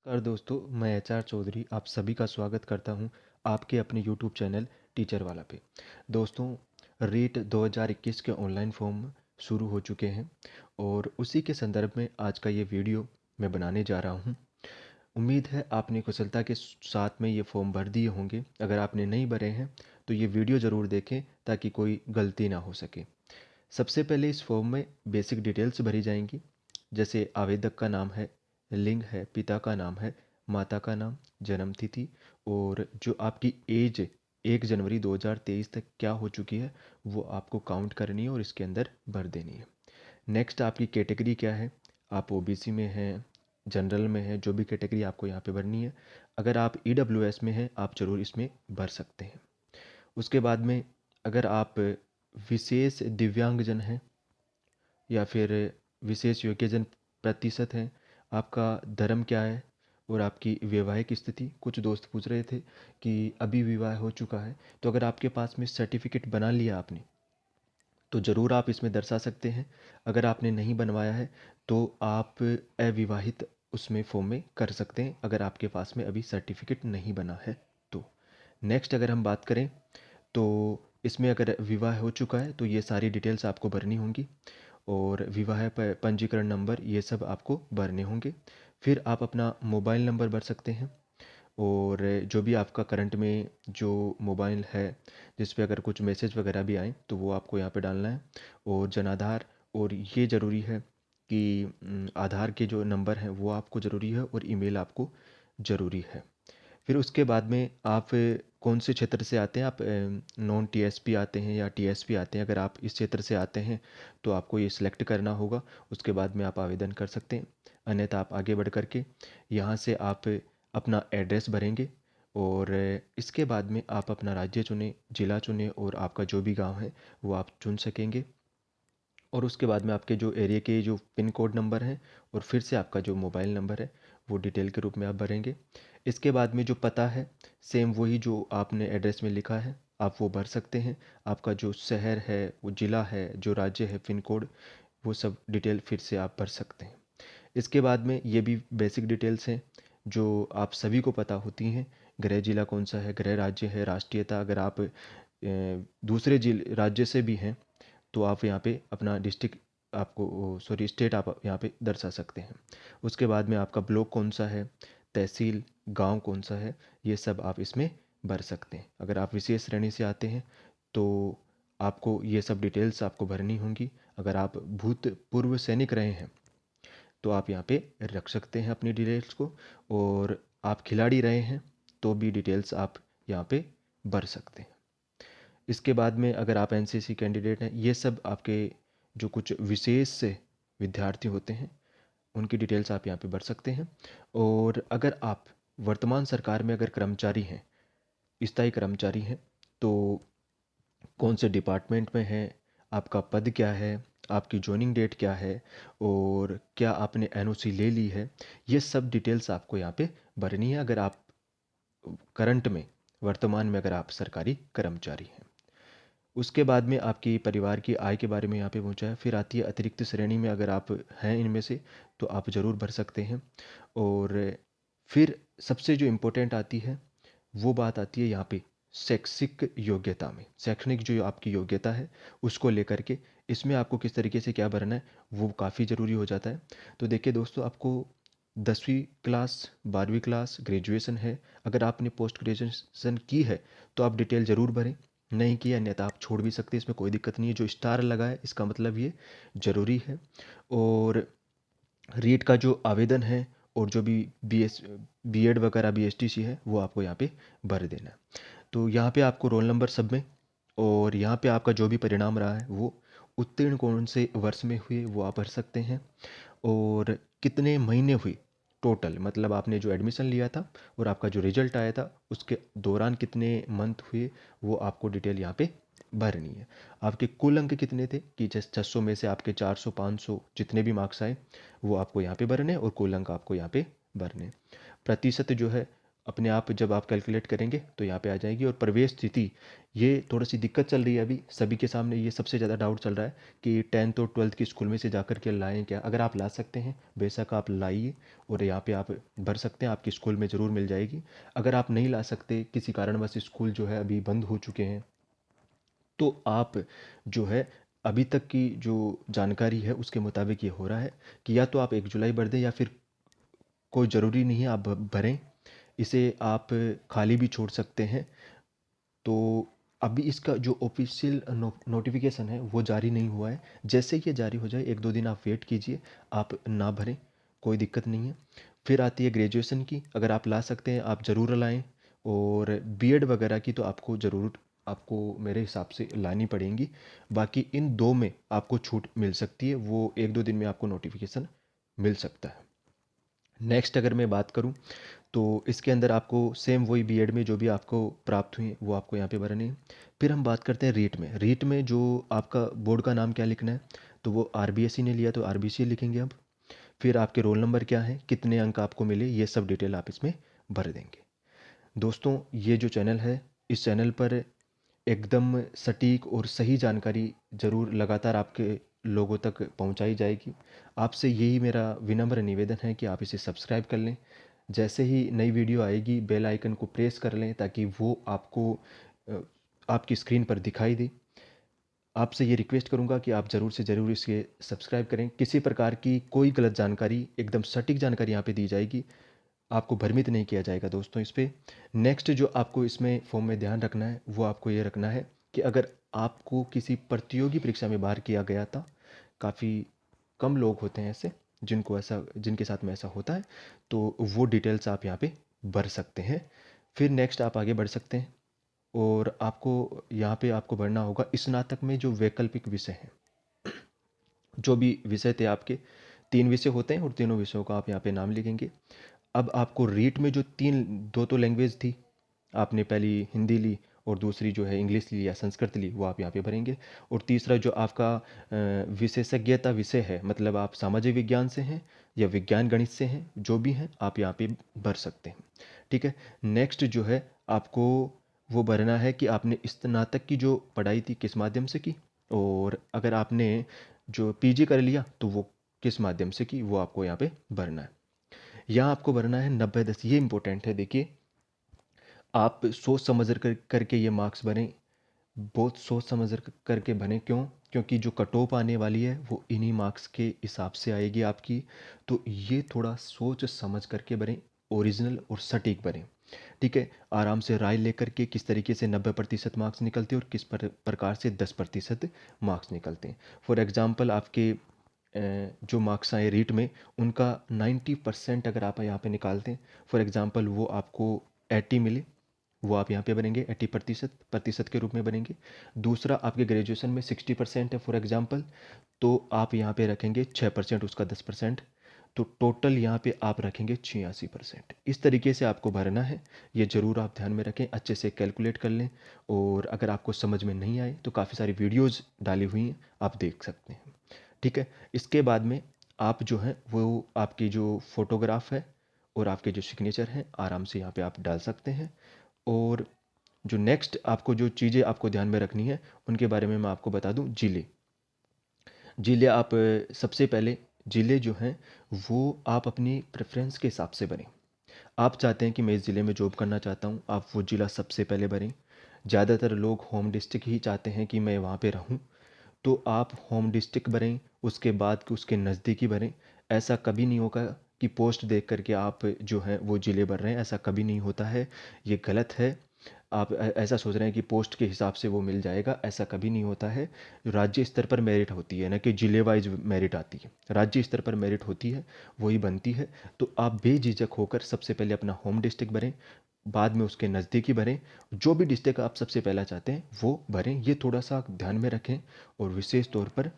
नमस्कार दोस्तों, मैं एचआर चौधरी आप सभी का स्वागत करता हूं आपके अपने यूट्यूब चैनल टीचर वाला पे। दोस्तों, रीट 2021 के ऑनलाइन फॉर्म शुरू हो चुके हैं और उसी के संदर्भ में आज का ये वीडियो मैं बनाने जा रहा हूं। उम्मीद है आपने कुशलता के साथ में ये फॉर्म भर दिए होंगे। अगर आपने नहीं भरे हैं तो ये वीडियो ज़रूर देखें ताकि कोई गलती ना हो सके। सबसे पहले इस फॉर्म में बेसिक डिटेल्स भरी जाएंगी, जैसे आवेदक का नाम है, लिंग है, पिता का नाम है, माता का नाम, जन्म तिथि और जो आपकी एज 1 जनवरी 2023 तक क्या हो चुकी है वो आपको काउंट करनी है और इसके अंदर भर देनी है। नेक्स्ट आपकी कैटेगरी क्या है, आप ओबीसी में हैं, जनरल में है, जो भी कैटेगरी आपको यहाँ पे भरनी है। अगर आप ईडब्ल्यूएस में हैं आप ज़रूर इसमें भर सकते हैं। उसके बाद में अगर आप विशेष दिव्यांगजन हैं या फिर विशेष योग्यजन प्रतिशत हैं, आपका धर्म क्या है और आपकी वैवाहिक स्थिति। कुछ दोस्त पूछ रहे थे कि अभी विवाह हो चुका है, तो अगर आपके पास में सर्टिफिकेट बना लिया आपने तो ज़रूर आप इसमें दर्शा सकते हैं। अगर आपने नहीं बनवाया है तो आप अविवाहित उसमें फॉर्म में कर सकते हैं, अगर आपके पास में अभी सर्टिफिकेट नहीं बना है तो। नेक्स्ट अगर हम बात करें तो इसमें अगर विवाह हो चुका है तो ये सारी डिटेल्स आपको भरनी होंगी और विवाह पंजीकरण नंबर ये सब आपको भरने होंगे। फिर आप अपना मोबाइल नंबर भर सकते हैं और जो भी आपका करंट में जो मोबाइल है जिस पे अगर कुछ मैसेज वगैरह भी आए तो वो आपको यहाँ पे डालना है और जनाधार। और ये ज़रूरी है कि आधार के जो नंबर हैं वो आपको ज़रूरी है और ईमेल आपको ज़रूरी है। फिर उसके बाद में आप कौन से क्षेत्र से आते हैं, आप नॉन टीएसपी आते हैं या टीएसपी आते हैं। अगर आप इस क्षेत्र से आते हैं तो आपको ये सिलेक्ट करना होगा, उसके बाद में आप आवेदन कर सकते हैं। अन्यथा आप आगे बढ़ करके यहाँ से आप अपना एड्रेस भरेंगे और इसके बाद में आप अपना राज्य चुनें, ज़िला चुनें और आपका जो भी गांव है वो आप चुन सकेंगे। और उसके बाद में आपके जो एरिया के जो पिन कोड नंबर हैं और फिर से आपका जो मोबाइल नंबर है वो डिटेल के रूप में आप भरेंगे। इसके बाद में जो पता है सेम वही जो आपने एड्रेस में लिखा है आप वो भर सकते हैं। आपका जो शहर है, वो ज़िला है, जो राज्य है, पिन कोड, वो सब डिटेल फिर से आप भर सकते हैं। इसके बाद में ये भी बेसिक डिटेल्स हैं जो आप सभी को पता होती हैं। गृह जिला कौन सा है, गृह राज्य है, राष्ट्रीयता। अगर आप दूसरे जिले राज्य से भी हैं तो आप यहाँ पे अपना डिस्ट्रिक्ट आपको सॉरी स्टेट आप यहाँ पे दर्शा सकते हैं। उसके बाद में आपका ब्लॉक कौन सा है, तहसील, गांव कौन सा है, ये सब आप इसमें भर सकते हैं। अगर आप विशेष श्रेणी से आते हैं तो आपको ये सब डिटेल्स आपको भरनी होंगी। अगर आप भूतपूर्व सैनिक रहे हैं तो आप यहाँ पे रख सकते हैं अपनी डिटेल्स को, और आप खिलाड़ी रहे हैं तो भी डिटेल्स आप यहाँ पे भर सकते हैं। इसके बाद में अगर आप एनसीसी कैंडिडेट हैं, ये सब आपके जो कुछ विशेष विद्यार्थी होते हैं उनकी डिटेल्स आप यहाँ पे भर सकते हैं। और अगर आप वर्तमान सरकार में अगर कर्मचारी हैं, स्थायी कर्मचारी हैं, तो कौन से डिपार्टमेंट में हैं, आपका पद क्या है, आपकी जॉइनिंग डेट क्या है और क्या आपने एनओसी ले ली है, ये सब डिटेल्स आपको यहाँ पे भरनी है अगर आप करंट में वर्तमान में अगर आप सरकारी कर्मचारी हैं। उसके बाद में आपकी परिवार की आय के बारे में यहाँ पे पूछा है। फिर आती है अतिरिक्त श्रेणी में, अगर आप हैं इनमें से तो आप ज़रूर भर सकते हैं। और फिर सबसे जो इम्पोर्टेंट आती है वो बात आती है यहाँ पे शैक्षिक योग्यता में। शैक्षणिक जो आपकी योग्यता है उसको लेकर के इसमें आपको किस तरीके से क्या भरना है वो काफ़ी ज़रूरी हो जाता है। तो देखिए दोस्तों, आपको 10वीं क्लास, 12वीं क्लास, ग्रेजुएशन है, अगर आपने पोस्ट ग्रेजुएशन की है तो आप डिटेल ज़रूर भरें। नहीं किया अन्यथा आप छोड़ भी सकते हैं, इसमें कोई दिक्कत नहीं है। जो स्टार लगा है इसका मतलब ये ज़रूरी है। और रीट का जो आवेदन है और जो भी बीएड वगैरह बीएसटीसी है वो आपको यहाँ पे भर देना है। तो यहाँ पे आपको रोल नंबर सब में और यहाँ पे आपका जो भी परिणाम रहा है वो उत्तीर्ण कौन से वर्ष में हुए वो आप भर सकते हैं। और कितने महीने हुई टोटल, मतलब आपने जो एडमिशन लिया था और आपका जो रिजल्ट आया था उसके दौरान कितने मंथ हुए वो आपको डिटेल यहाँ पे भरनी है। आपके कुल अंक कितने थे कि जैसे 600 में से आपके 400 500 जितने भी मार्क्स आए वो आपको यहाँ पे भरने और कुल अंक आपको यहाँ पे भरने। प्रतिशत जो है अपने आप जब आप कैलकुलेट करेंगे तो यहाँ पे आ जाएगी। और प्रवेश तिथि, ये थोड़ी सी दिक्कत चल रही है अभी सभी के सामने, ये सबसे ज़्यादा डाउट चल रहा है कि 10th और 12th की स्कूल में से जाकर के लाएं क्या। अगर आप ला सकते हैं बेशक आप लाइए और यहाँ पे आप भर सकते हैं, आपकी स्कूल में ज़रूर मिल जाएगी। अगर आप नहीं ला सकते, किसी कारणवश स्कूल जो है अभी बंद हो चुके हैं, तो आप जो है अभी तक की जो जानकारी है उसके मुताबिक ये हो रहा है कि या तो आप 1 जुलाई भर दें, या फिर कोई ज़रूरी नहीं है आप भरें, इसे आप खाली भी छोड़ सकते हैं। तो अभी इसका जो ऑफिशियल नोटिफिकेशन है वो जारी नहीं हुआ है। जैसे ही ये जारी हो जाए 1-2 दिन आप वेट कीजिए, आप ना भरें, कोई दिक्कत नहीं है। फिर आती है ग्रेजुएशन की, अगर आप ला सकते हैं आप ज़रूर लाएं। और बीएड वगैरह की तो आपको मेरे हिसाब से लानी पड़ेंगी। बाकी इन दो में आपको छूट मिल सकती है, वो 1-2 दिन में आपको नोटिफिकेशन मिल सकता है। नेक्स्ट अगर मैं बात करूं, तो इसके अंदर आपको सेम वही बीएड में जो भी आपको प्राप्त हुई वो आपको यहाँ पे भरनी है। फिर हम बात करते हैं रीट में। रीट में जो आपका बोर्ड का नाम क्या लिखना है, तो वो आरबीएसई ने लिया तो आरबीएसई लिखेंगे अब। फिर आपके रोल नंबर क्या है, कितने अंक आपको मिले, ये सब डिटेल आप इसमें भर देंगे। दोस्तों, ये जो चैनल है, इस चैनल पर एकदम सटीक और सही जानकारी ज़रूर लगातार आपके लोगों तक पहुंचाई जाएगी। आपसे यही मेरा विनम्र निवेदन है कि आप इसे सब्सक्राइब कर लें। जैसे ही नई वीडियो आएगी बेल आइकन को प्रेस कर लें ताकि वो आपको अ, आपकी स्क्रीन पर दिखाई दे। आपसे ये रिक्वेस्ट करूंगा कि आप ज़रूर से ज़रूर इसे सब्सक्राइब करें। किसी प्रकार की कोई गलत जानकारी, एकदम सटीक जानकारी यहाँ पे दी जाएगी, आपको भ्रमित नहीं किया जाएगा दोस्तों इस पे। नेक्स्ट जो आपको इसमें फॉर्म में ध्यान रखना है वो आपको ये रखना है कि अगर आपको किसी प्रतियोगी परीक्षा में बाहर किया गया था, काफ़ी कम लोग होते हैं ऐसे जिनके साथ में ऐसा होता है, तो वो डिटेल्स आप यहाँ पे भर सकते हैं। फिर नेक्स्ट आप आगे बढ़ सकते हैं और आपको यहाँ पे आपको भरना होगा स्नातक में जो वैकल्पिक विषय हैं। जो भी विषय थे आपके, 3 विषय होते हैं और तीनों विषयों का आप यहाँ पे नाम लिखेंगे। अब आपको रीट में जो दो तो लैंग्वेज थी, आपने पहली हिंदी ली और दूसरी जो है इंग्लिश ली या संस्कृत ली, वो आप यहाँ पे भरेंगे। और तीसरा जो आपका विशेषज्ञता विषय है, मतलब आप सामाजिक विज्ञान से हैं या विज्ञान गणित से हैं, जो भी हैं आप यहाँ पे भर सकते हैं। ठीक है। नेक्स्ट जो है आपको वो भरना है कि आपने स्नातक की जो पढ़ाई थी किस माध्यम से की, और अगर आपने जो पीजी कर लिया तो वो किस माध्यम से की, वो आपको यहाँ पे भरना है। यहाँ आपको भरना है 90-10। ये इंपॉर्टेंट है, देखिए आप सोच समझ करके ये मार्क्स भरें, बहुत सोच समझ करके भरें। क्यों? क्योंकि जो कट ऑफ आने वाली है वो इन्हीं मार्क्स के हिसाब से आएगी आपकी। तो ये थोड़ा सोच समझ करके भरें, ओरिजिनल और सटीक भरें। ठीक है। आराम से राय लेकर के किस तरीके से 90% मार्क्स निकलते हैं और किस प्रकार से 10% मार्क्स निकलते हैं। फॉर एग्जाम्पल आपके जो मार्क्स आए रीट में, उनका 90% अगर आप यहाँ पे निकालते हैं, फॉर एग्जाम्पल वो आपको 80 मिले, वो आप यहाँ पे बनेंगे 80% प्रतिशत के रूप में बनेंगे। दूसरा आपके ग्रेजुएशन में 60% है फॉर एग्जाम्पल, तो आप यहाँ पे रखेंगे 6%, उसका 10%, तो टोटल यहाँ पे आप रखेंगे 86%। इस तरीके से आपको भरना है। ये ज़रूर आप ध्यान में रखें, अच्छे से कैलकुलेट कर लें। और अगर आपको समझ में नहीं आए तो काफ़ी सारी वीडियोज़ डाली हुई हैं, आप देख सकते हैं। ठीक है। इसके बाद में आप जो है वो आपकी जो फ़ोटोग्राफ है और आपके जो सिग्नेचर हैं आराम से यहाँ पे आप डाल सकते हैं। और जो नेक्स्ट आपको जो चीज़ें आपको ध्यान में रखनी है उनके बारे में मैं आपको बता दूं। जिले जिले आप सबसे पहले जिले जो हैं वो आप अपनी प्रेफरेंस के हिसाब से भरें। आप चाहते हैं कि मैं इस ज़िले में जॉब करना चाहता हूँ, आप वो ज़िला सबसे पहले भरें। ज़्यादातर लोग होम डिस्ट्रिक्ट ही चाहते हैं कि मैं वहाँ पे रहूँ, तो आप होम डिस्ट्रिक्ट भरें, उसके बाद कि उसके नज़दीकी भरें। ऐसा कभी नहीं होगा कि पोस्ट देख करके आप जो हैं वो ज़िले भर रहे हैं, ऐसा कभी नहीं होता है, ये गलत है। आप ऐसा सोच रहे हैं कि पोस्ट के हिसाब से वो मिल जाएगा, ऐसा कभी नहीं होता है। राज्य स्तर पर मेरिट होती है, ना कि ज़िले वाइज मेरिट आती है। राज्य स्तर पर मेरिट होती है, वही बनती है। तो आप बेझिझक होकर सबसे पहले अपना होम डिस्ट्रिक्ट भरें, बाद में उसके नज़दीकी भरें। जो भी डिस्ट्रिक्ट आप सबसे पहला चाहते हैं वो भरें, ये थोड़ा सा ध्यान में रखें। और विशेष तौर पर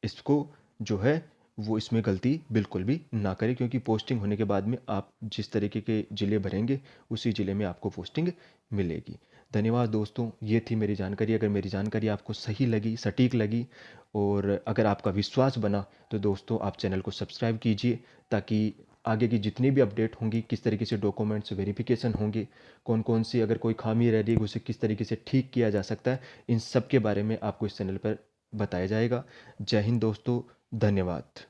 इसको जो है वो इसमें गलती बिल्कुल भी ना करें, क्योंकि पोस्टिंग होने के बाद में आप जिस तरीके के ज़िले भरेंगे उसी ज़िले में आपको पोस्टिंग मिलेगी। धन्यवाद दोस्तों, ये थी मेरी जानकारी। अगर मेरी जानकारी आपको सही लगी, सटीक लगी और अगर आपका विश्वास बना तो दोस्तों आप चैनल को सब्सक्राइब कीजिए, ताकि आगे की जितनी भी अपडेट होंगी, किस तरीके से डॉक्यूमेंट्स वेरिफिकेशन होंगे, कौन-कौन सी अगर कोई खामी रह रही है उसे किस तरीके से ठीक किया जा सकता है, इन सब के बारे में आपको इस चैनल पर बताया जाएगा। जय हिंद दोस्तों, धन्यवाद।